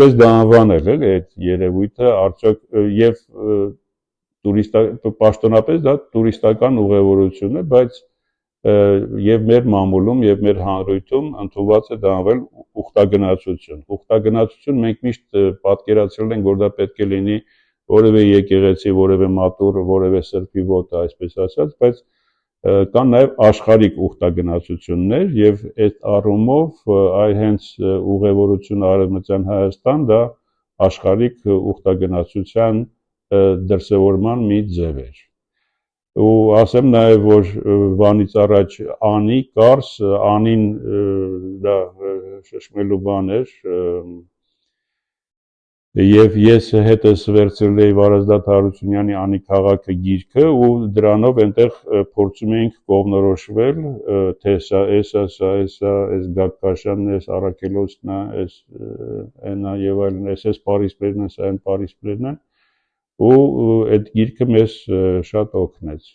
ինչպես դա անվանել էլ այդ երևույթը, արդյոք եւ պաշտոնապես դա տուրիստական ուղևորություն է, բայց եւ մեր մամուլում եւ մեր հանրույթում ընդունված է դա անվել ուխտագնացություն։ Ուխտագնացություն մենք միշտ պատկերացրել ենք, որ դա պետք է լինի որևէ եկեղեցի, որևէ մատուռ, որևէ սրբի ոտը, այսպես ասած, բայց կան նաև աշխարհիկ ուխտագնացություններ եւ այդ առումով այ հենց ուղևորությունը Արևմտյան Հայաստան դա աշխարհիկ ուխտագնացության դրսևորման մի ձև էր։ Ու ասեմ նաև, որ Վանից առաջ Անի, Կարս, Անին դա շշմելու բան էր, եւ ես հետս վերցրել էի Վարազդատ Հարությունյանի Անի քաղաքը գիրքը ու դրանով այնտեղ փորձում էինք կողմնորոշվել, թե սա, այս Գագկաշյանն է, այս Առաքելոցն է, այս այնա եւ այլն, այս Փարիսպերն է, սա այն Փարիսպերն են ու այդ գիրքը մեզ շատ օգնեց։